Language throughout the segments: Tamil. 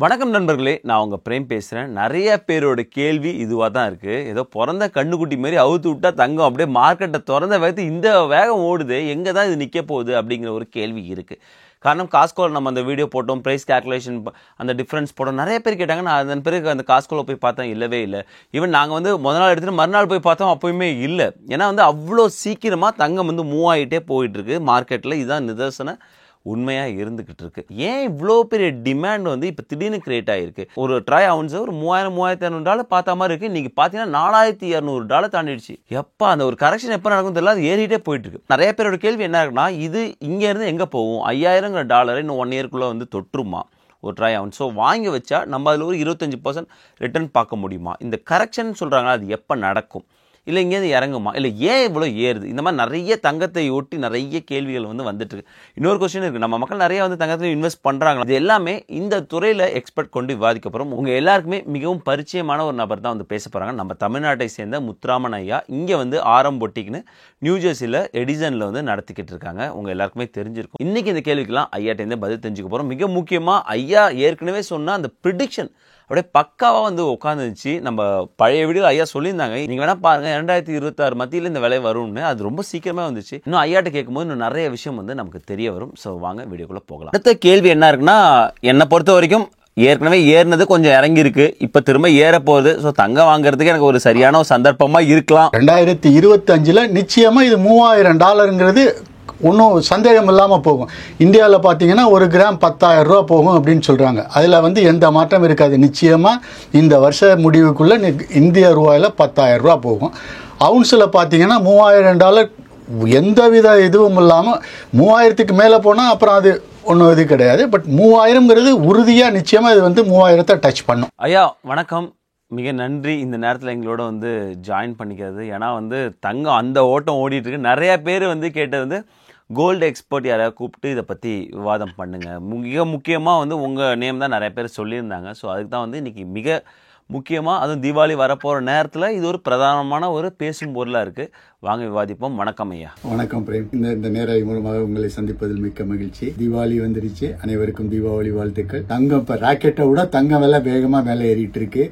வணக்கம் நண்பர்களே, நான் உங்க பிரேம் பேசுறேன். நிறைய பேரோட கேள்வி இதுவா தான் இருக்கு. ஏதோ பிறந்த கண்ணுக்குட்டி மாதிரி அவுத்து விட்டா தங்கம் அப்படியே மார்க்கெட்டை திறந்த வேகத்து இந்த வேகம் ஓடுது, எங்க தான் இது நிக்க போகுது அப்படிங்கிற ஒரு கேள்வி இருக்கு. காரணம் காஸ்கோவில் நம்ம அந்த வீடியோ போட்டோம், ப்ரைஸ் கேல்குலேஷன் அந்த டிஃப்ரென்ஸ் போட்டோம். நிறைய பேர் கேட்டாங்க. நான் அதன் பிறகு அந்த காஸ்கோவில் போய் பார்த்தேன், இல்லவே இல்லை. ஈவன் நாங்கள் வந்து முதல் நாள் எடுத்துகிட்டு மறுநாள் போய் பார்த்தோம், அப்போயுமே இல்லை. ஏன்னா வந்து அவ்வளோ சீக்கிரமாக தங்கம் வந்து மூவ் ஆகிட்டே போயிட்டு இருக்கு மார்க்கெட்டில். இதுதான் நிதர்சன உண்மையாக இருந்துக்கிட்டு இருக்கு. ஏன் இவ்வளோ பெரிய டிமாண்ட் வந்து இப்போ திடீர்னு கிரியேட் ஆகிருக்கு? ஒரு ட்ரை அவுன்ஸ் ஒரு $3000-3500 பார்த்த மாதிரி இருக்குது. இன்றைக்கி பார்த்தீங்கன்னா $4200 தாண்டிடுச்சு. எப்போ அந்த ஒரு கரெக்ஷன் எப்போ நடக்கும் தெரியல, அது ஏறிட்டே போயிட்டு இருக்கு. நிறைய பேரோட கேள்வி என்ன இருக்குன்னா, இது இங்கேருந்து எங்கே போகும்? $5000 இன்னும் 1 இயர்க்குள்ளே வந்து தொற்றுமா ஒரு ட்ரை அவுன்ஸ்? ஸோ வாங்கி வச்சா நம்ம அதில் ஒரு 25% ரிட்டர்ன் பார்க்க முடியுமா? இந்த கரெக்ஷன் சொல்கிறாங்களா, அது எப்போ நடக்கும்? இல்லை இங்கேருந்து இறங்குமா? இல்லை ஏன் இவ்வளோ ஏறுது? இந்த மாதிரி நிறைய தங்கத்தை ஒட்டி நிறைய கேள்விகள் வந்து வந்துட்டு இருக்கு. இன்னொரு கொஸ்டின் இருக்குது, நம்ம மக்கள் நிறைய வந்து தங்கத்தில் இன்வெஸ்ட் பண்ணுறாங்க. இது எல்லாமே இந்த துறையில் எக்ஸ்பர்ட் கொண்டு விவாதிக்க போகிறோம். உங்கள் எல்லாருக்குமே மிகவும் பரிச்சயமான ஒரு நபர் தான் வந்து பேச போகிறாங்க. நம்ம தமிழ்நாட்டை சேர்ந்த முத்துராமன் ஐயா. இங்கே வந்து ஆரம் பொட்டிக்னு நியூஜெர்சியில் எடிசனில் வந்து நடத்திக்கிட்டு இருக்காங்க. உங்கள் எல்லாருக்குமே தெரிஞ்சிருக்கும். இன்றைக்கி இந்த கேள்விக்கெல்லாம் ஐயாட்டேருந்து பதில் தெரிஞ்சுக்க போகிறோம். மிக முக்கியமாக ஐயா ஏற்கனவே சொன்ன அந்த ப்ரிடிக்ஷன் அப்படியே பக்காவாக வந்து உட்காந்துச்சு. நம்ம பழைய வீடியோ ஐயா சொல்லியிருந்தாங்க, நீங்கள் வேணால் பாருங்கள், 2026 மத்தியில் இந்த விலை வரும்னு. அது ரொம்ப சீக்கிரமாக வந்துச்சு. இன்னும் ஐயாட்ட கேட்கும்போது இன்னும் நிறைய விஷயம் வந்து நமக்கு தெரிய வரும். ஸோ வாங்க வீடியோக்குள்ளே போகலாம். அடுத்த கேள்வி என்ன இருக்குன்னா, என்னை பொறுத்த வரைக்கும் ஏற்கனவே ஏறினது கொஞ்சம் இறங்கியிருக்கு, இப்போ திரும்ப ஏற போகுது. ஸோ தங்கம் வாங்குறதுக்கு எனக்கு ஒரு சரியான ஒரு சந்தர்ப்பமாக இருக்கலாம். 2025 நிச்சயமாக இது $3000ங்கிறது ஒன்றும் சந்தேகம் இல்லாமல் போகும். இந்தியாவில் பார்த்தீங்கன்னா 1 கிராம் 10,000 ரூபா போகும் அப்படின்னு சொல்கிறாங்க. அதில் வந்து எந்த மாற்றம் இருக்காது. நிச்சயமாக இந்த வருஷ முடிவுக்குள்ளே இந்திய ரூபாயில் 10,000 ரூபா போகும். அவுன்ஸில் பார்த்தீங்கன்னா $3000 எந்தவித இதுவும் இல்லாமல் 3000க்கு மேலே போனால் அப்புறம் அது ஒன்றும் இது கிடையாது. பட் 3000ங்கிறது உறுதியாக நிச்சயமாக இது வந்து 3000 டச் பண்ணும். ஐயா வணக்கம், மிக நன்றி இந்த நேரத்தில் எங்களோட வந்து ஜாயின் பண்ணிக்கிறது. ஏன்னா வந்து தங்கம் அந்த ஓட்டம் ஓடிட்டு இருக்கு. நிறைய பேர் வந்து கேட்டது வந்து கோல்டு எக்ஸ்பர்ட் யாராவது கூப்பிட்டு இதை பற்றி விவாதம் பண்ணுங்கள். மிக முக்கியமாக வந்து உங்கள் நேம் தான் நிறைய பேர் சொல்லியிருந்தாங்க. ஸோ அதுக்கு தான் வந்து இன்றைக்கி மிக முக்கியமாக, அதுவும் தீபாவளி வரப்போகிற நேரத்தில் இது ஒரு பிரதானமான ஒரு பேசும் பொருளாக இருக்குது. வாங்க விவாதிப்போம். வணக்கம் ஐயா. வணக்கம் பிரேம். இந்த நேரலை மூலமாக உங்களை சந்திப்பதில் மிக்க மகிழ்ச்சி. தீபாவளி வந்துருச்சு, அனைவருக்கும் தீபாவளி வாழ்த்துக்கள். தங்கம் இப்போ ராக்கெட்டை விட தங்கம் விலை வேகமாக மேலே ஏறிட்டு இருக்கு.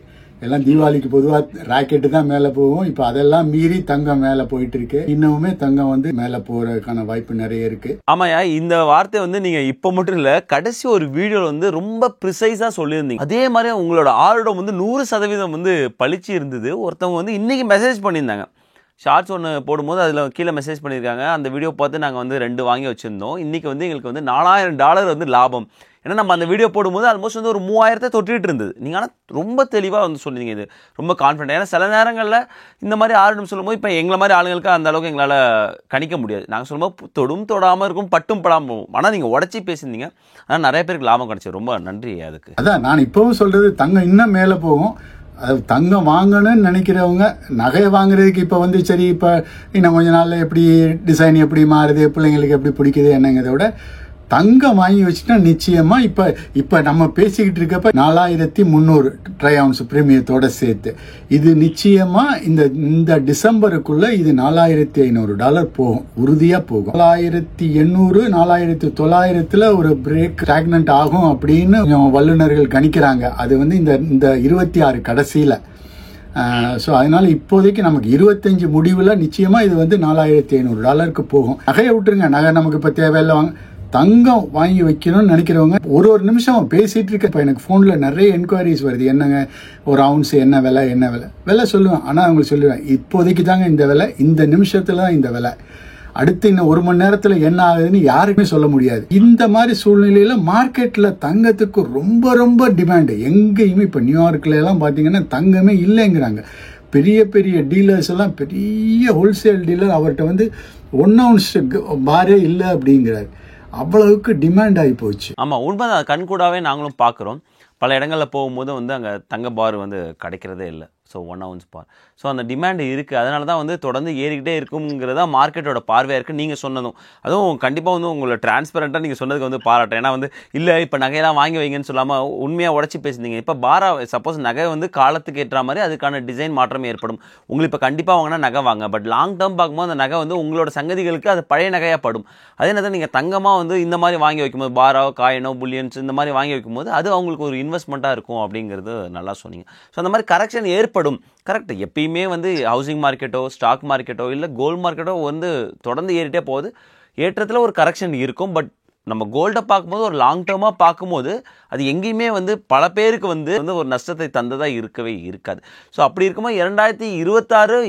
எல்லாம் தீபாவளிக்கு பொதுவாக ராக்கெட்டு தான் மேலே போகும். இப்போ அதெல்லாம் மீறி தங்கம் மேலே போயிட்டு இருக்கு. இன்னமுமே தங்கம் வந்து மேலே போறதுக்கான வாய்ப்பு நிறைய இருக்கு. ஆமாயா, இந்த வார்த்தை வந்து நீங்க இப்ப மட்டும் இல்ல, கடைசி ஒரு வீடியோல வந்து ரொம்ப ப்ரிசைஸா சொல்லியிருந்தீங்க. அதே மாதிரி உங்களோட ஆர்டர் வந்து 100% வந்து பளிச்சு இருந்தது. ஒருத்தவங்க வந்து இன்னைக்கு மெசேஜ் பண்ணியிருந்தாங்க. ஷார்ட்ஸ் ஒன்று போடும்போது அதில் கீழே மெசேஜ் பண்ணியிருக்காங்க. அந்த வீடியோ பார்த்து நாங்கள் வந்து 2 வாங்கி வச்சுருந்தோம். இன்றைக்கி வந்து எங்களுக்கு வந்து $4000 வந்து லாபம். ஏன்னா நம்ம அந்த வீடியோ போடும்போது ஆல்மோஸ்ட் வந்து ஒரு 3000 தொட்டிட்டு இருந்தது. நீங்கள் ஆனால் ரொம்ப தெளிவாக வந்து சொல்லியிருந்தீங்க, இது ரொம்ப கான்ஃபிடென்ட். ஏன்னா சில நேரங்களில் இந்த மாதிரி ஆர்டர் சொல்லும்போது இப்போ எங்களை மாதிரி ஆளுங்களுக்கு அந்த அளவுக்கு எங்களால் கணிக்க முடியாது. நாங்கள் சொல்லும்போது தொடும் தொடாமல் இருக்கும், பட்டும் படாமல் போகும். ஆனால் நீங்கள் உடச்சி பேசியிருந்தீங்க. ஆனால் நிறைய பேருக்கு லாபம் கிடச்சி. ரொம்ப நன்றி அதுக்கு. அதான் நான் இப்போவும் சொல்கிறது, தங்கம் இன்னும் மேலே போகும். அது தங்கம் வாங்கணும்னு நினைக்கிறவங்க நகையை வாங்குறதுக்கு இப்போ வந்து சரி, இப்போ இன்னும் கொஞ்ச நாளில் எப்படி டிசைன் எப்படி மாறுது, பிள்ளைங்களுக்கு எப்படி பிடிக்குது என்னங்கிறத விட தங்கம் வாங்கி வச்சுட்டா நிச்சயமாக இப்போ நம்ம பேசிக்கிட்டு இருக்கப்ப 4300 ட்ரை அவுன்ஸ் பிரீமியத்தோட சேர்த்து இது நிச்சயமாக இந்த டிசம்பருக்குள்ள இது $4500 போகும், உறுதியாக போகும். 4800 4900 ஒரு பிரேக் ஸ்டாக்னன்ட் ஆகும் அப்படின்னு வல்லுநர்கள் கணிக்கிறாங்க. அது வந்து இந்த 26 கடைசியில். ஸோ அதனால இப்போதைக்கு நமக்கு 25 முடிவில் நிச்சயமாக இது வந்து $4500 போகும். நகையை விட்டுருங்க, நகை நமக்கு இப்போ தேவையில்லை. தங்கம் வாங்கி வைக்கணும்னு நினைக்கிறவங்க ஒரு நிமிஷம் பேசிட்டு இருக்க. இப்போ எனக்கு ஃபோனில் நிறைய என்கொயரிஸ் வருது. என்னங்க ஒரு அவுன்ஸ் என்ன விலை சொல்லுவேன். ஆனால் அவங்க சொல்லுவேன், இப்போதைக்கு தாங்க இந்த விலை, இந்த நிமிஷத்துல தான் இந்த விலை, அடுத்து இன்னும் 1 மணி நேரத்தில் என்ன ஆகுதுன்னு யாருக்குமே சொல்ல முடியாது. இந்த மாதிரி சூழ்நிலையில மார்க்கெட்டில் தங்கத்துக்கு ரொம்ப ரொம்ப டிமாண்டு. எங்கேயுமே இப்போ நியூயார்க்ல எல்லாம் பார்த்தீங்கன்னா தங்கமே இல்லைங்கிறாங்க. பெரிய பெரிய டீலர்ஸ் எல்லாம், பெரிய ஹோல்சேல் டீலர் அவர்கிட்ட வந்து 1 ounce பாரே இல்லை அப்படிங்கிறாரு. அவ்வளவுக்கு டிமாண்ட் ஆகி போச்சு. ஆமாம், உண்மைதான். கண்கூடாவே நாங்களும் பார்க்குறோம். பல இடங்களில் போகும்போது வந்து அங்கே தங்க பார் வந்து கிடைக்கிறதே இல்லை. ஸோ 1 ounce பார். ஸோ அந்த டிமாண்ட் இருக்குது, அதனால தான் வந்து தொடர்ந்து ஏறிக்கிட்டே இருக்குங்கிறதா மார்க்கெட்டோட பார்வையாக இருக்குது. நீங்கள் சொன்னதும் அதுவும் கண்டிப்பாக வந்து உங்களை டிரான்ஸ்பரண்ட்டாக நீங்கள் சொன்னதுக்கு வந்து பாராட்டேன். ஏன்னா வந்து இல்லை இப்போ நகையெல்லாம் வாங்கி வைங்கன்னு சொல்லாமல் உண்மையாக உடச்சி பேசுனீங்க. இப்போ பாரா சப்போஸ் நகை வந்து காலத்துக்கு ஏற்ற மாதிரி அதுக்கான டிசைன் மாற்றம் ஏற்படும். உங்களுக்கு இப்போ கண்டிப்பாக வாங்கினா நகை வாங்க, பட் லாங் டேர்ம் பார்க்கும்போது அந்த நகை வந்து உங்களோட சங்கதிகளுக்கு அது பழைய நகையாக படும். அதே நேரத்தில் நீங்கள் தங்கமாக வந்து இந்த மாதிரி வாங்கி வைக்கும்போது பாரா காயினோ புல்லியன்ஸ் இந்த மாதிரி வாங்கி வைக்கும்போது அது அவங்களுக்கு ஒரு இன்வெஸ்ட்மெண்ட்டாக இருக்கும் அப்படிங்கிறது நல்லா சொன்னீங்க. ஸோ அந்த மாதிரி கரெக்ஷன் ஏற்படும். கரெக்ட், எப்பயுமே வந்து ஹவுசிங் மார்க்கெட்டோ ஸ்டாக் மார்க்கெட்டோ இல்லை கோல்டு மார்க்கெட்டோ வந்து தொடர்ந்து ஏறிட்டே போகுது. ஏற்றத்தில் ஒரு கரெக்ஷன் இருக்கும். பட் நம்ம கோல்டை பார்க்கும்போது ஒரு லாங் டேர்மாக பார்க்கும்போது அது எங்கேயுமே வந்து பல பேருக்கு வந்து ஒரு நஷ்டத்தை தந்ததாக இருக்கவே இருக்காது. ஸோ அப்படி இருக்கும்போது 2026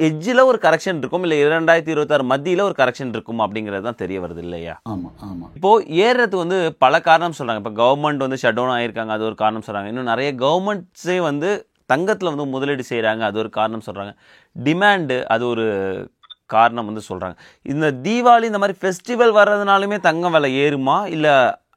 எட்ஜில் ஒரு கரெக்ஷன் இருக்கும், இல்லை 2026 மத்தியில் ஒரு கரெக்ஷன் இருக்கும் அப்படிங்கிறது தான் தெரிய வருது இல்லையா? ஆமாம் ஆமாம். இப்போது ஏறுறதுக்கு வந்து பல காரணம் சொல்கிறாங்க. இப்போ கவர்மெண்ட் வந்து ஷட் டவுன் ஆகியிருக்காங்க, அது ஒரு காரணம் சொல்கிறாங்க. இன்னும் நிறைய கவர்மெண்ட்ஸே வந்து தங்கத்தில் வந்து முதலீடு செய்கிறாங்க, அது ஒரு காரணம் சொல்கிறாங்க. டிமாண்டு அது ஒரு காரணம் வந்து சொல்கிறாங்க. இந்த தீபாவளி இந்த மாதிரி ஃபெஸ்டிவல் வர்றதுனாலுமே தங்கம் விலை ஏறுமா, இல்லை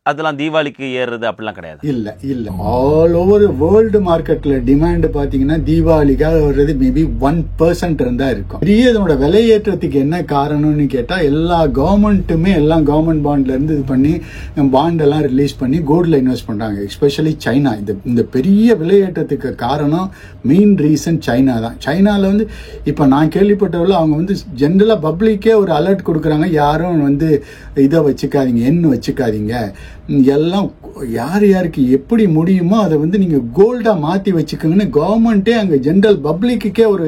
அதெல்லாம் தீபாவளிக்கு ஏறுறது அப்படிலாம் கிடையாது? இல்லை இல்லை, ஆல் ஓவர் வேர்ல்டு மார்க்கெட்டில் டிமாண்டு பார்த்தீங்கன்னா தீபாவளிக்காக வர்றது மேபி 1% இருந்தால் இருக்கும். பெரிய இதனோட விலையேற்றத்துக்கு என்ன காரணம்னு கேட்டால் எல்லா கவர்மெண்ட்டுமே எல்லாம் கவர்மெண்ட் பாண்ட்லேருந்து இது பண்ணி பாண்டெல்லாம் ரிலீஸ் பண்ணி கோல்டில் இன்வெஸ்ட் பண்ணுறாங்க. Especially China. இந்த பெரிய விலையேற்றத்துக்கு காரணம் மெயின் ரீசன் சைனா தான். சைனாவில் வந்து இப்போ நான் கேள்விப்பட்டவரை அவங்க வந்து ஜென்ரலாக பப்ளிக்கே ஒரு அலர்ட் கொடுக்குறாங்க, யாரும் வந்து இதை வச்சுக்காதீங்க, எண்ணு வச்சுக்காதீங்க, எல்லாம் யார் யாருக்கு எப்படி முடியுமோ அதை வந்து நீங்கள் கோல்டாக மாற்றி வச்சுக்கோங்கன்னு கவர்மெண்ட்டே அங்கே ஜென்ரல் பப்ளிக்குக்கே ஒரு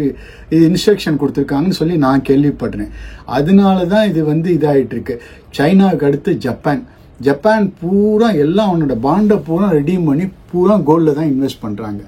இன்ஸ்ட்ரக்ஷன் கொடுத்துருக்காங்கன்னு சொல்லி நான் கேள்விப்படுறேன். அதனால தான் இது வந்து இதாகிட்டு இருக்கு. சைனாவுக்கு அடுத்து ஜப்பான் பூரா எல்லாம் அவனோட பாண்டை பூரா ரெடீம் பண்ணி பூரா கோல்டில் தான் இன்வெஸ்ட் பண்ணுறாங்க.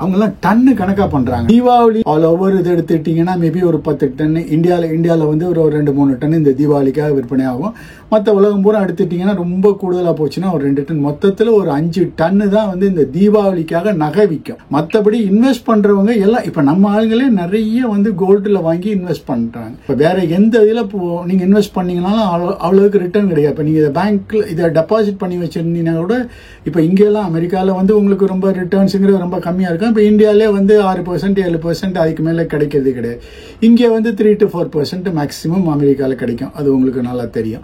அவங்கெல்லாம் டன்னு கணக்காக பண்ணுறாங்க. தீபாவளி ஆல் ஓவர் இது எடுத்துட்டிங்கன்னா மேபி ஒரு 10 டன்னு, இந்தியாவில் வந்து ஒரு 2-3 டன் இந்த தீபாவளிக்காக விற்பனை ஆகும். மற்ற உலகம் பூரா எடுத்துட்டிங்கன்னா ரொம்ப கூடுதலாக போச்சுன்னா ஒரு 2 டன், மொத்தத்தில் ஒரு 5 டன்னு தான் வந்து இந்த தீபாவளிக்காக நகை விற்கும். மற்றபடி இன்வெஸ்ட் பண்ணுறவங்க எல்லாம் இப்போ நம்ம ஆளுங்களே நிறைய வந்து கோல்டில் வாங்கி இன்வெஸ்ட் பண்ணுறாங்க. இப்போ வேற எந்த இதில் நீங்கள் இன்வெஸ்ட் பண்ணீங்கன்னாலும் அவ்வளோக்கு ரிட்டர்ன் கிடையாது. இப்போ நீங்கள் இதை பேங்க்கில் இதை டெபாசிட் பண்ணி வச்சுருந்தீங்கன்னா கூட இப்போ இங்கெல்லாம் அமெரிக்காவில் வந்து உங்களுக்கு ரொம்ப ரிட்டர்ன்ஸுங்கிறது ரொம்ப கம்மியாக இருக்கும். இப்போ இந்தியாவிலே வந்து 6%, 7% அதுக்கு மேலே கிடைக்கிறது கிடையாது. இங்கே வந்து 3 to 4% மேக்ஸிமம் அமெரிக்காவில் கிடைக்கும். அது உங்களுக்கு நல்லா தெரியும்.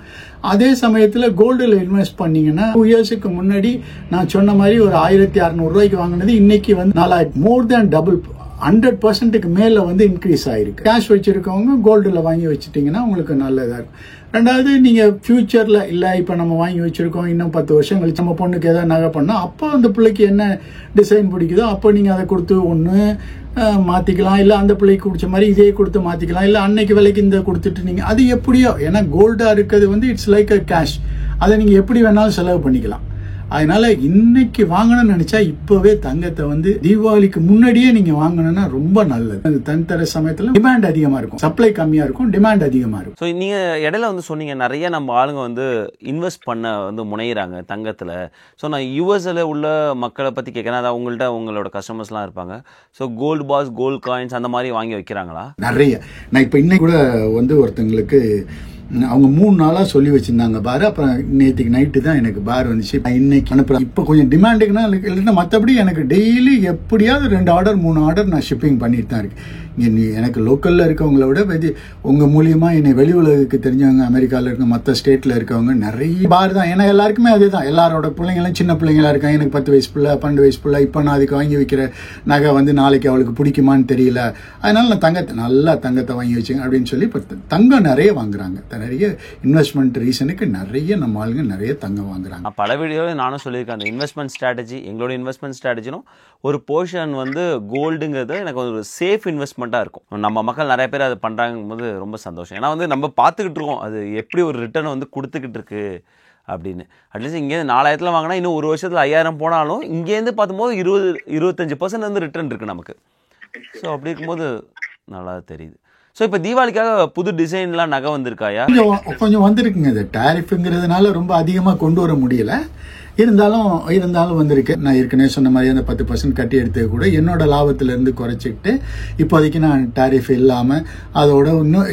அதே சமயத்தில் கோல்டில் இன்வெஸ்ட் பண்ணீங்கன்னா 2 இயர்ஸுக்கு முன்னாடி நான் சொன்ன மாதிரி ஒரு 1600 ரூபாய்க்கு வாங்கினது இன்னைக்கு வந்து 4000, மோர் தேன் டபுள், 100%க்கு மேலே வந்து இன்க்ரீஸ் ஆகிருக்கு. கேஷ் வச்சுருக்கவங்க கோல்டில் வாங்கி வச்சுட்டிங்கன்னா உங்களுக்கு நல்லதாக இருக்கும். ரெண்டாவது, நீங்கள் ஃப்யூச்சரில் இல்லை இப்போ நம்ம வாங்கி வச்சுருக்கோம், இன்னும் 10 வருஷம் கழிச்சு நம்ம பொண்ணுக்கு எதாவது நகை பண்ணால் அப்போ அந்த பிள்ளைக்கு என்ன டிசைன் பிடிக்குதோ அப்போ நீங்கள் அதை கொடுத்து ஒன்று மாற்றிக்கலாம், இல்லை அந்த பிள்ளைக்கு பிடிச்ச மாதிரி இதே கொடுத்து மாற்றிக்கலாம், இல்லை அன்னைக்கு விலைக்கு இந்த கொடுத்துட்டு நீங்கள் அது எப்படியோ, ஏன்னா கோல்டாக இருக்கிறது வந்து இட்ஸ் லைக் அ கேஷ், அதை நீங்கள் எப்படி வேணாலும் செலவு பண்ணிக்கலாம். அதனால இன்னைக்கு வாங்கணும்னு நினைச்சா இப்பவே தங்கத்தை வந்து தீபாவளிக்கு முன்னாடியே நீங்க வாங்கணும்னா ரொம்ப நல்லது. அது தனித்தர சமயத்துல டிமாண்ட் அதிகமா இருக்கும், சப்ளை கம்மியா இருக்கும், டிமாண்ட் அதிகமா இருக்கும். ஸோ நீங்க இடையில வந்து சொன்னீங்க நிறைய நம்ம ஆளுங்க வந்து இன்வெஸ்ட் பண்ண வந்து முனைகிறாங்க தங்கத்துல. ஸோ நான் யூஎஸ்ல உள்ள மக்களை பத்தி கேட்கறேன். அதாவது உங்களோட கஸ்டமர்ஸ்லாம் இருப்பாங்க. So gold bars, gold coins அந்த மாதிரி வாங்கி வைக்கிறாங்களா? நிறைய. நான் இப்ப இன்னைக்கு கூட வந்து ஒருத்தங்களுக்கு அவங்க 3 நாளாக சொல்லி வச்சிருந்தாங்க பாரு. அப்புறம் நேற்றுக்கு நைட்டு தான் எனக்கு பார் வந்துச்சு. இன்னைக்கு அனுப்புறேன். இப்போ கொஞ்சம் டிமாண்டுக்குன்னா இல்லைன்னா மற்றபடி எனக்கு டெய்லி எப்படியாவது 2 ஆர்டர் 3 ஆர்டர் நான் ஷிப்பிங் பண்ணிட்டு தான் இருக்கேன். இங்கே எனக்கு லோக்கலில் இருக்கவங்கள விட உங்கள் மூலியமாக என்னை வெளி உலகுக்கு தெரிஞ்சவங்க, அமெரிக்காவில் இருக்க மற்ற ஸ்டேட்டில் இருக்கவங்க நிறைய பார் தான். ஏன்னா எல்லாருக்குமே அதே தான். எல்லாரோட பிள்ளைங்களாம் சின்ன பிள்ளைங்களா இருக்காங்க. எனக்கு 10 வயசு பிள்ளை, 12 வயசு பிள்ளை. இப்போ நான் அதுக்கு வாங்கி வைக்கிற நகை வந்து நாளைக்கு அவளுக்கு பிடிக்குமான்னு தெரியல. அதனால நான் நல்லா தங்கத்தை வாங்கி வச்சுங்க அப்படின்னு சொல்லி இப்போ தங்கம் நிறைய வாங்குறாங்க. நிறைய இன்வெஸ்ட்மெண்ட் ரீசனுக்கு நிறைய நம்ம ஆளுங்க நிறைய தங்கம் வாங்குறாங்க. பல வீடியோவே நானும் சொல்லியிருக்கேன். அந்த இன்வெஸ்ட்மெண்ட் ஸ்ட்ராட்டஜி, எங்களோட இன்வெஸ்ட்மெண்ட் ஸ்ட்ராட்டஜினும் ஒரு போர்ஷன் வந்து கோல்டுங்கிறது எனக்கு ஒரு சேஃப் இன்வெஸ்ட்மெண்ட்டாக இருக்கும். நம்ம மக்கள் நிறைய பேர் அதை பண்ணுறாங்கும் போது ரொம்ப சந்தோஷம். ஏன்னா வந்து நம்ம பார்த்துக்கிட்டு இருக்கோம் அது எப்படி ஒரு ரிட்டர்ன் வந்து கொடுத்துக்கிட்டு இருக்கு அப்படின்னு. அட்லீஸ்ட் இங்கேருந்து 4000 வாங்கினா இன்னும் ஒரு வருஷத்தில் 5000 போனாலும் இங்கேருந்து பார்க்கும்போது 20-25% வந்து ரிட்டர்ன் இருக்குது நமக்கு. ஸோ அப்படி இருக்கும்போது நல்லா தெரியுது. ஸோ இப்போ தீபாவளிக்காக புது டிசைன்லாம் நகை வந்திருக்காயா? கொஞ்சம் வந்திருக்குங்க. இது டேரிஃபுங்கிறதுனால ரொம்ப அதிகமாக கொண்டு வர முடியல. இருந்தாலும் வந்திருக்கு. நான் ஏற்கனவே சொன்ன மாதிரி அந்த 10% கட்டி எடுத்து கூட என்னோட லாபத்துல இருந்து குறைச்சிக்கிட்டு இப்போதைக்கு நான் டாரிஃப் இல்லாம அதோட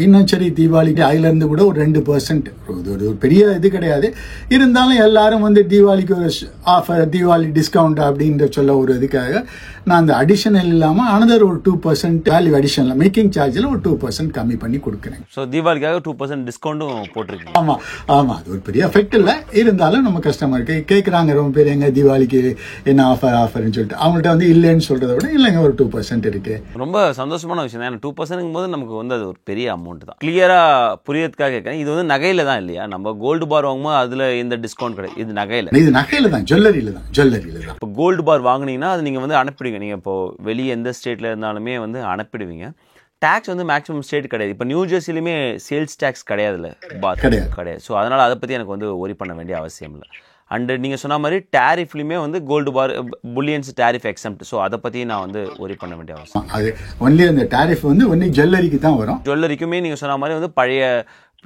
இன்னும் சரி தீபாவளிக்கு அதுல இருந்து கூட ஒரு 2% ஒரு பெரிய இது கிடையாது. இருந்தாலும் எல்லாரும் வந்து தீபாவளிக்கு ஒரு ஆஃபர், தீபாவளி டிஸ்கவுண்ட் அப்படின்ற சொல்ல ஒரு இதுக்காக நான் அந்த அடிஷனல் இல்லாம அனதர் ஒரு 2% வேல்யூ அடிஷனல் மேக்கிங் சார்ஜ்ல ஒரு 2% கம்மி பண்ணி கொடுக்குறேன். ஸோ தீபாவளிக்காக 2% டிஸ்கவுண்ட்டும் போட்டிருக்கீங்க. ஆமா அது ஒரு பெரிய எஃபெக்ட் இல்லை. இருந்தாலும் நம்ம கஸ்டமருக்கு கேட்குறாங்க ரொம்ப பேர் எங்க தீபாவளிக்கு என்ன ஆஃபர்னு சொல்லிட்டு அவங்கள்ட்ட வந்து இல்லைன்னு சொல்றதை விட இல்லைங்க ஒரு 2% இருக்கு. ரொம்ப சந்தோஷமான விஷயம் தான். 2% போது நமக்கு வந்து அது ஒரு பெரிய அமௌண்ட் தான். கிளியரா புரியறதுக்காக கேட்கறேன். இது வந்து நகையில தான் இல்லையா? நம்ம கோல்டு பார் வாங்கும்போது அதுல எந்த டிஸ்கவுண்ட் கிடையாது. இது நகையில தான், ஜுவல்லரியில தான். இப்போ கோல்டு பார் வாங்குனீங்கன்னா அது நீங்க வந்து அனுப்பிடுவீங்க. நீங்க இப்போ வெளியே எந்த ஸ்டேட்ல இருந்தாலுமே வந்து அனுப்பிடுவீங்க. டாக்ஸ் வந்து மேக்ஸிமம் ஸ்டேட் கிடையாது. இப்போ நியூ ஜெர்சிலுமே சேல்ஸ் டாக்ஸ் கிடையாதுல்ல, பார் கிடையாது. ஸோ அதனால அதை பத்தி எனக்கு வந்து ஒரி பண்ண வேண்டிய அவசியம் இல்லை. அண்ட் நீங்கள் சொன்ன மாதிரி டேரிஃப்லையுமே வந்து gold bar bullions tariff exempt. So அதை பற்றி நான் வந்து ஒரி பண்ண வேண்டிய அவசியம். அது ஒன்லி அந்த டேரிஃப் வந்து ஒன்லி ஜுவல்லரிக்கு தான் வரும். ஜுவல்லரிக்குமே நீங்கள் சொன்ன மாதிரி வந்து பழைய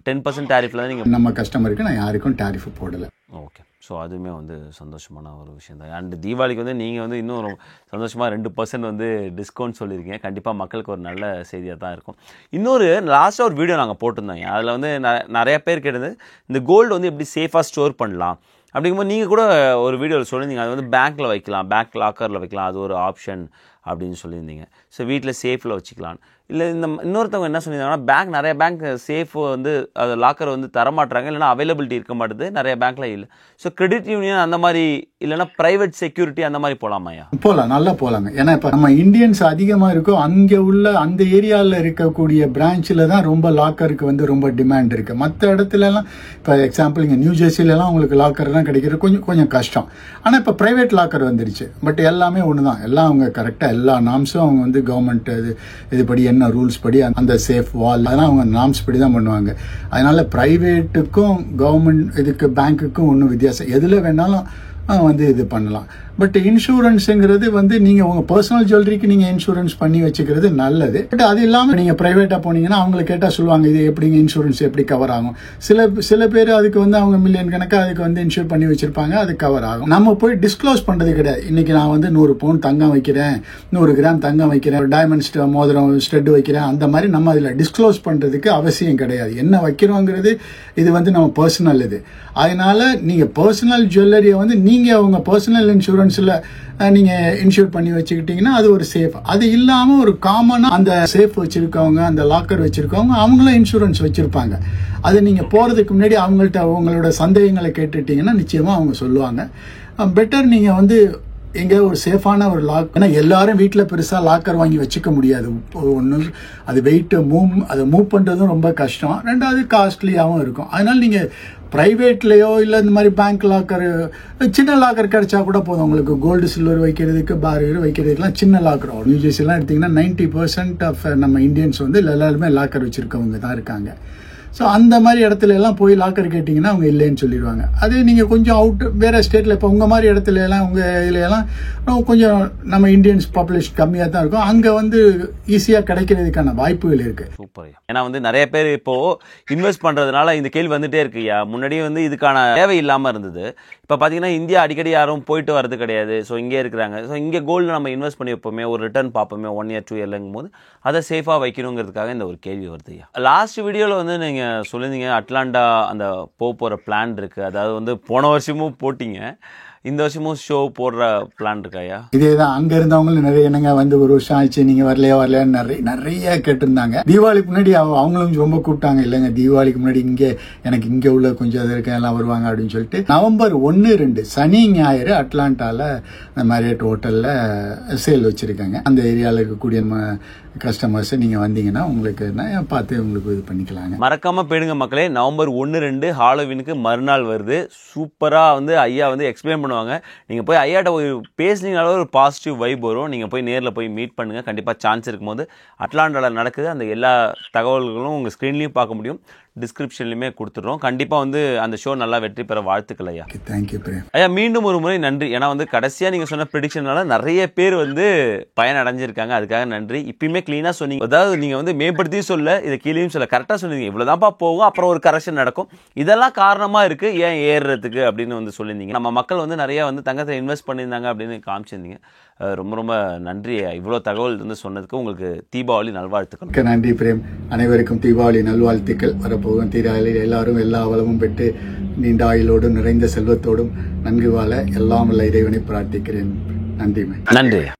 10% டேரிஃபில் தான் நீங்கள் நம்ம கஸ்டமருக்கு நான் யாருக்கும் டேரிஃப் போடலை. ஓகே. ஸோ அதுவுமே வந்து சந்தோஷமான ஒரு விஷயம் தான். அண்ட் தீபாவளிக்கு வந்து நீங்கள் வந்து இன்னும் சந்தோஷமாக 2% வந்து டிஸ்கவுண்ட் சொல்லியிருக்கீங்க. கண்டிப்பாக மக்களுக்கு ஒரு நல்ல செய்தியாக தான் இருக்கும். இன்னொரு லாஸ்ட்டாக ஒரு வீடியோ நாங்கள் போட்டிருந்தோங்க. அதில் வந்து நிறைய பேர் கேட்டது இந்த கோல்டு வந்து எப்படி சேஃபாக ஸ்டோர் பண்ணலாம் அப்படிங்கும்போது நீங்கள் கூட ஒரு வீடியோவில் சொல்லியிருந்தீங்க. அது வந்து பேங்க்கில் வைக்கலாம், பேங்க் லாக்கரில் வைக்கலாம், அது ஒரு ஆப்ஷன் அப்படின்னு சொல்லியிருந்தீங்க. ஸோ வீட்டில் சேஃபில் வச்சுக்கலாம். இல்லை இன்னொருத்தவங்க என்ன சொல்லியிருந்தாங்கன்னா நிறைய பேங்க் சேஃப் வந்து அது லாக்கர் வந்து தரமாட்டுறாங்க, இல்லைனா அவைலபிலிட்டி இருக்க மாட்டுது, நிறைய பேங்க்ல இல்லை. ஸோ கிரெடிட் யூனியன் அந்த மாதிரி இல்லைனா பிரைவேட் செக்யூரிட்டி அந்த மாதிரி போகலாமாயா? போகலாம், நல்லா போகலாங்க. ஏன்னா இப்போ நம்ம இந்தியன்ஸ் அதிகமாக இருக்கோம். அங்கே உள்ள அந்த ஏரியாவில் இருக்கக்கூடிய பிரான்ச்சில் தான் ரொம்ப லாக்கருக்கு வந்து ரொம்ப டிமாண்ட் இருக்குது. மற்ற இடத்துலலாம் இப்போ எக்ஸாம்பிள் இங்கே நியூ ஜெர்சிலலாம் உங்களுக்கு லாக்கர்லாம் கிடைக்கிறது கொஞ்சம் கஷ்டம். ஆனால் இப்போ ப்ரைவேட் லாக்கர் வந்துடுச்சு. பட் எல்லாமே ஒன்று தான். எல்லாம் அவங்க கரெக்டாக எல்லா நாம்ஸும் அவங்க வந்து கவர்மெண்ட் இதுபடி என்ன ரூல்ஸ் படி அந்த சேஃப் வால் அதெல்லாம் அவங்க நாம்ஸ் படி தான் பண்ணுவாங்க. அதனால பிரைவேட்டுக்கும் கவர்மெண்ட் இதுக்கு பேங்க்குக்கும் ஒன்றும் வித்தியாசம், எதில் வேணாலும் வந்து இது பண்ணலாம். பட் இன்சூரன்ஸுங்கிறது வந்து நீங்கள் உங்கள் பர்சனல் ஜுவல்லரிக்கு நீங்கள் இன்சூரன்ஸ் பண்ணி வச்சுக்கிறது நல்லது. பட் அது இல்லாமல் நீங்கள் ப்ரைவேட்டாக போனீங்கன்னா அவங்களை கேட்டால் சொல்லுவாங்க இது எப்படிங்க இன்சூரன்ஸ் எப்படி கவர் ஆகும். சில பேர் அதுக்கு வந்து அவங்க மில்லியன் கணக்காக அதுக்கு வந்து இன்சூர் பண்ணி வச்சிருப்பாங்க, அது கவர் ஆகும். நம்ம போய் டிஸ்க்ளோஸ் பண்ணுறது கிடையாது. இன்னைக்கு நான் வந்து 100 பவுன் தங்கம் வைக்கிறேன், 100 கிராம் தங்கம் வைக்கிறேன், ஒரு டைமண்ட் மோதிரம் ஸ்டெட் வைக்கிறேன், அந்த மாதிரி நம்ம அதில் டிஸ்க்ளோஸ் பண்ணுறதுக்கு அவசியம் கிடையாது. என்ன வைக்கிறோங்கிறது இது வந்து நம்ம பர்சனல் இது. அதனால நீங்கள் பர்சனல் ஜுவல்லரியை வந்து நீங்கள் உங்க பர்சனல் இன்சூரன்ஸ்ல நீங்க இன்சூர் பண்ணி வச்சுக்கிட்டீங்கன்னா அது ஒரு சேஃப். அது இல்லாம ஒரு காமனா அந்த சேஃப் வச்சிருக்கவங்க, அந்த லாக்கர் வச்சிருக்கவங்க அவங்களும் இன்சூரன்ஸ் வச்சிருப்பாங்க. அது நீங்க போறதுக்கு முன்னாடி அவங்கள்ட்ட அவங்களோட சந்தேகங்களை கேட்டுட்டீங்கன்னா நிச்சயமா அவங்க சொல்லுவாங்க. பெட்டர் நீங்க வந்து எங்க ஒரு சேஃபான ஒரு லாக். ஏன்னா எல்லாரும் வீட்டில் பெருசா லாக்கர் வாங்கி வச்சுக்க முடியாது. ஒன்று அது வெயிட் அதை மூவ் பண்றதும் ரொம்ப கஷ்டம், ரெண்டாவது காஸ்ட்லியாகவும் இருக்கும். அதனால நீங்க பிரைவேட்லயோ இல்லை இந்த மாதிரி பேங்க் லாக்கர், சின்ன லாக்கர் கிடைச்சா கூட போதும். உங்களுக்கு கோல்டு சில்வர் வைக்கிறதுக்கு, பார் வைக்கிறதுக்குலாம் சின்ன லாக்கர். நியூ ஜெர்சிலாம் எடுத்தீங்கன்னா 90% ஆஃப் நம்ம இந்தியன்ஸ் வந்து எல்லாருமே லாக்கர் வச்சிருக்கவங்க தான் இருக்காங்க. ஸோ அந்த மாதிரி இடத்துல எல்லாம் போய் லாக்கர் கேட்டிங்கன்னா அவங்க இல்லைன்னு சொல்லிடுவாங்க. அது நீங்கள் கொஞ்சம் வேற ஸ்டேட்டில் இப்போ உங்கள் மாதிரி இடத்துல எல்லாம் உங்கள் இதில் எல்லாம் கொஞ்சம் நம்ம இந்தியன்ஸ் பாப்புலேஷன் கம்மியாக தான் இருக்கும். அங்கே வந்து ஈஸியாக கிடைக்கிறதுக்கான வாய்ப்புகள் இருக்கு. சூப்பர். ஏன்னா வந்து நிறைய பேர் இப்போ இன்வெஸ்ட் பண்ணுறதுனால இந்த கேள்வி வந்துட்டே இருக்குயா. முன்னாடியே வந்து இதுக்கான தேவை இல்லாமல் இருந்தது. இப்போ பார்த்தீங்கன்னா இந்தியா அடிக்கடி யாரும் போயிட்டு வரது கிடையாது. ஸோ இங்கே இருக்கிறாங்க. ஸோ இங்கே கோல்டு நம்ம இன்வெஸ்ட் பண்ணி வைப்போமே, ஒரு ரிட்டர்ன் பார்ப்போமே 1 year 2 yearங்கும் போது அதை சேஃபாக வைக்கணுங்கிறதுக்காக இந்த ஒரு கேள்வி வருதுயா. லாஸ்ட் வீடியோவில் வந்து நீங்கள் சொல்லியிருந்தீங்க அட்லாண்டா அந்த போகிற பிளான் இருக்குது. அதாவது வந்து போன வருஷமும் போட்டிங்க, இந்த வருஷமும் ஷோ போடுற பிளான் இருக்காயா? இதேதான். அங்க இருந்தவங்களும் நிறைய என்னங்க வந்து ஒரு வருஷம் ஆச்சு நீங்க வரலையான்னு நிறைய கேட்டிருந்தாங்க. தீபாவளிக்கு முன்னாடி அவங்களும் ரொம்ப கூப்பிட்டாங்க. இல்லைங்க தீபாவளிக்கு முன்னாடி எனக்கு இங்க உள்ள கொஞ்சம் அது இருக்க எல்லாம் வருவாங்க அப்படின்னு சொல்லிட்டு நவம்பர் 1, 2 சனி ஞாயிறு அட்லாண்டால மேரியட் ஹோட்டல்ல சேல் வச்சிருக்காங்க. அந்த ஏரியாவில் இருக்கக்கூடிய கஸ்டமர்ஸ் நீங்க வந்தீங்கன்னா உங்களுக்கு பார்த்து உங்களுக்கு இது பண்ணிக்கலாங்க. மறக்காம போயிடுங்க மக்களே. நவம்பர் 1, 2 ஹாலோவீனுக்கு மறுநாள் வருது. சூப்பரா வந்து ஐயா வந்து எக்ஸ்பிளைன் பண்ணுவாங்க. நீங்க போய் ஐயாட்ட பேசுனீங்கனால ஒரு பாசிட்டிவ் வைப் வரும். நீங்க போய் நேர்ல போய் மீட் பண்ணுங்க. கண்டிப்பா சான்ஸ் இருக்கும்போது அட்லாண்டால நடக்குது. அந்த எல்லா தகவல்களும் உங்க ஸ்கிரீன்லயும் பார்க்க முடியும், டிஸ்கிரிப்ஷன்லையுமே கொடுத்துடுறோம். கண்டிப்பா வந்து அந்த ஷோ நல்லா வெற்றி பெற வாழ்த்துக்கள் ஐயா. தேங்க்யூ ஐயா. மீண்டும் ஒரு முறை நன்றி. ஏன்னா வந்து கடைசியா நீங்க சொன்ன ப்ரெடிக்ஷனால நிறைய பேர் வந்து பயன் அடைஞ்சிருக்காங்க. அதுக்காக நன்றி. இப்பயுமே கிளீனா சொன்னீங்க. அதாவது நீங்க வந்து மேம்படுத்தியும் சொல்ல, இதை கீழேயும் சொல்ல, கரெக்டா சொன்னீங்க. இவ்வளவுதான்ப்பா போகும், அப்புறம் ஒரு கரெக்ஷன் நடக்கும், இதெல்லாம் காரணமா இருக்கு ஏன் ஏறுறதுக்கு அப்படின்னு வந்து சொல்லியிருந்தீங்க. நம்ம மக்கள் வந்து நிறைய வந்து தங்கத்தை இன்வெஸ்ட் பண்ணியிருந்தாங்க அப்படின்னு காமிச்சிருந்தீங்க. ரொம்ப ரொம்ப நன்றி இவ்வளோ தகவல் வந்து சொன்னதுக்கு. உங்களுக்கு தீபாவளி நல்வாழ்த்துக்கள். நன்றி பிரேம். அனைவருக்கும் தீபாவளி நல்வாழ்த்துக்கள். வரப்போகும் தீபாவளி எல்லாரும் எல்லா வளமும் பெற்று நீண்ட ஆயுளோடும் நிறைந்த செல்வத்தோடும் நன்கு வாழ எல்லாம் வல்ல இறைவனை பிரார்த்திக்கிறேன். நன்றி. நன்றி.